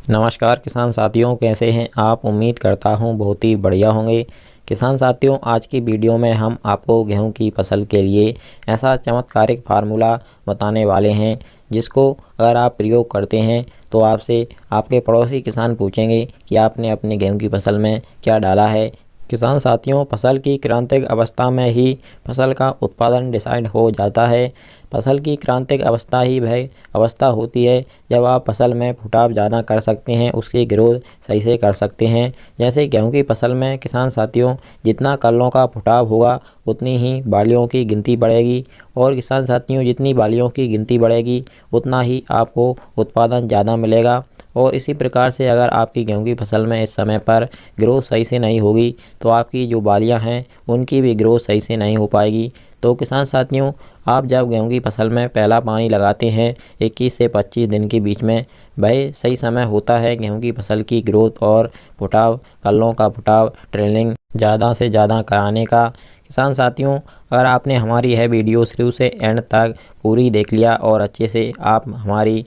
नमस्कार किसान साथियों, कैसे हैं आप। उम्मीद करता हूं बहुत ही बढ़िया होंगे। किसान साथियों, आज की वीडियो में हम आपको गेहूं की फसल के लिए ऐसा चमत्कारिक फार्मूला बताने वाले हैं जिसको अगर आप प्रयोग करते हैं तो आपसे आपके पड़ोसी किसान पूछेंगे कि आपने अपने गेहूं की फसल में क्या डाला है। किसान साथियों, फसल की क्रांतिक अवस्था में ही फसल का उत्पादन डिसाइड हो जाता है। फसल की क्रांतिक अवस्था ही वह अवस्था होती है जब आप फसल में फुटाव ज़्यादा कर सकते हैं, उसकी ग्रोथ सही से कर सकते हैं। जैसे गेहूं की फसल में किसान साथियों, जितना कल्लों का फुटाव होगा उतनी ही बालियों की गिनती बढ़ेगी, और किसान साथियों जितनी बालियों की गिनती बढ़ेगी उतना ही आपको उत्पादन ज़्यादा मिलेगा। और इसी प्रकार से अगर आपकी गेहूं की फसल में इस समय पर ग्रोथ सही से नहीं होगी तो आपकी जो बालियां हैं उनकी भी ग्रोथ सही से नहीं हो पाएगी। तो किसान साथियों, आप जब गेहूं की फसल में पहला पानी लगाते हैं 21 से 25 दिन के बीच में, वह सही समय होता है गेहूं की फसल की ग्रोथ और फुटाव, कल्लों का फुटाव, ट्रेलिंग ज़्यादा से ज़्यादा कराने का। किसान साथियों, अगर आपने हमारी यह वीडियो शुरू से एंड तक पूरी देख लिया और अच्छे से आप हमारी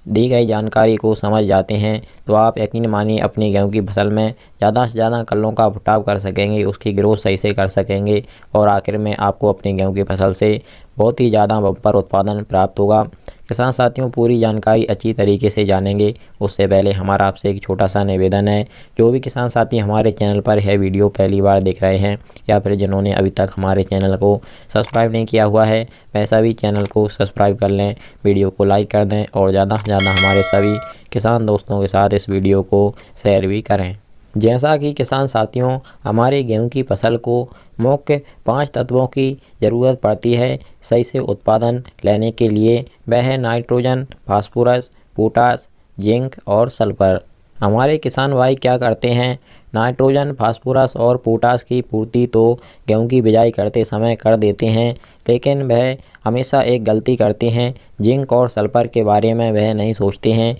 दी गई जानकारी को समझ जाते हैं तो आप यकीन मानिए अपनी गेहूं की फसल में ज़्यादा से ज़्यादा कल्लों का फुटाव कर सकेंगे, उसकी ग्रोथ सही से कर सकेंगे, और आखिर में आपको अपनी गेहूं की फसल से बहुत ही ज़्यादा बम्पर उत्पादन प्राप्त होगा। किसान साथियों, पूरी जानकारी अच्छी तरीके से जानेंगे उससे पहले हमारा आपसे एक छोटा सा निवेदन है। जो भी किसान साथी हमारे चैनल पर यह वीडियो पहली बार देख रहे हैं या फिर जिन्होंने अभी तक हमारे चैनल को सब्सक्राइब नहीं किया हुआ है, वैसा भी चैनल को सब्सक्राइब कर लें, वीडियो को लाइक कर दें और ज़्यादा से ज़्यादा हमारे सभी किसान दोस्तों के साथ इस वीडियो को शेयर भी करें। जैसा कि किसान साथियों, हमारे गेहूं की फसल को मुख्य 5 तत्वों की ज़रूरत पड़ती है सही से उत्पादन लेने के लिए। वह है नाइट्रोजन, फास्फोरस, पोटास, जिंक और सल्फर। हमारे किसान भाई क्या करते हैं, नाइट्रोजन, फास्फोरस और पोटास की पूर्ति तो गेहूं की बिजाई करते समय कर देते हैं, लेकिन वह हमेशा एक गलती करते हैं, जिंक और सल्फर के बारे में वह नहीं सोचते हैं,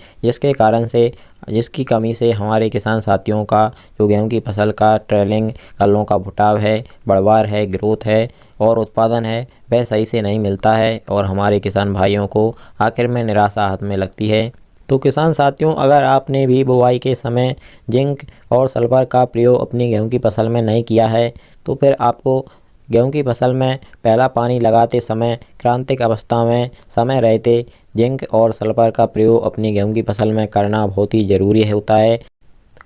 जिसकी कमी से हमारे किसान साथियों का जो गेहूं की फसल का ट्रेलिंग, कल्लों का फुटाव है, बढ़वार है, ग्रोथ है और उत्पादन है, वह सही से नहीं मिलता है और हमारे किसान भाइयों को आखिर में निराशा हाथ में लगती है। तो किसान साथियों, अगर आपने भी बुवाई के समय जिंक और सल्फर का प्रयोग अपनी गेहूं की फसल में नहीं किया है तो फिर आपको गेहूं की फसल में पहला पानी लगाते समय क्रांतिक अवस्था में समय रहते जिंक और सल्फर का प्रयोग अपनी गेहूं की फसल में करना बहुत ही ज़रूरी होता है।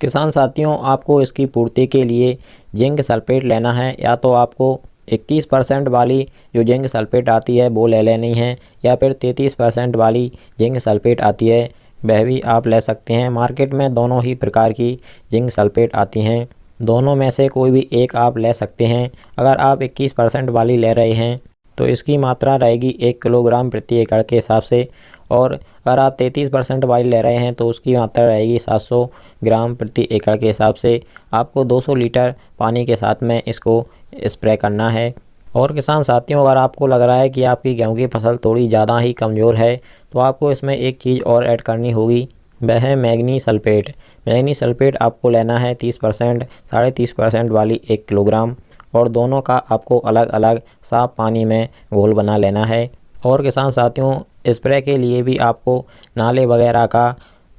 किसान साथियों, आपको इसकी पूर्ति के लिए जिंक सल्फेट लेना है, या तो आपको 21% वाली जो जिंक सल्फेट आती है वो ले लेनी है, या फिर 33% वाली जिंक सल्फेट आती है वह भी आप ले सकते हैं। मार्केट में दोनों ही प्रकार की जिंक सल्फेट आती हैं, दोनों में से कोई भी एक आप ले सकते हैं। अगर आप 21% वाली ले रहे हैं तो इसकी मात्रा रहेगी 1 किलोग्राम प्रति एकड़ के हिसाब से, और अगर आप 33% वाली ले रहे हैं तो उसकी मात्रा रहेगी 700 ग्राम प्रति एकड़ के हिसाब से। आपको 200 लीटर पानी के साथ में इसको स्प्रे करना है। और किसान साथियों, अगर आपको लग रहा है कि आपकी गेहूं की फसल थोड़ी ज़्यादा ही कमज़ोर है तो आपको इसमें एक चीज़ और ऐड करनी होगी, वह है मैग्नी सल्फेट। मैग्नी सल्फेट आपको लेना है 30%, 30.5% वाली 1 किलोग्राम, और दोनों का आपको अलग अलग साफ पानी में घोल बना लेना है। और किसान साथियों, स्प्रे के लिए भी आपको नाले वगैरह का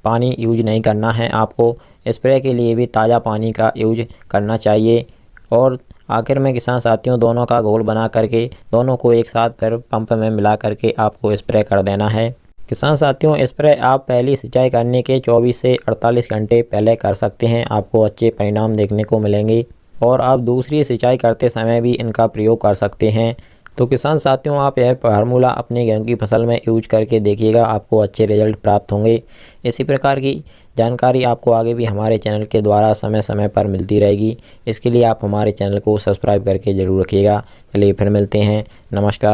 पानी यूज नहीं करना है, आपको स्प्रे के लिए भी ताज़ा पानी का यूज करना चाहिए। और आखिर में किसान साथियों, दोनों का घोल बना करके दोनों को एक साथ फिर पंप में मिला करके आपको स्प्रे कर देना है। किसान साथियों, स्प्रे आप पहली सिंचाई करने के 24 से 48 घंटे पहले कर सकते हैं, आपको अच्छे परिणाम देखने को मिलेंगे। और आप दूसरी सिंचाई करते समय भी इनका प्रयोग कर सकते हैं। तो किसान साथियों, आप यह फार्मूला अपने गेहूं की फसल में यूज करके देखिएगा, आपको अच्छे रिजल्ट प्राप्त होंगे। इसी प्रकार की जानकारी आपको आगे भी हमारे चैनल के द्वारा समय समय पर मिलती रहेगी। इसके लिए आप हमारे चैनल को सब्सक्राइब करके ज़रूर रखिएगा। चलिए फिर मिलते हैं, नमस्कार।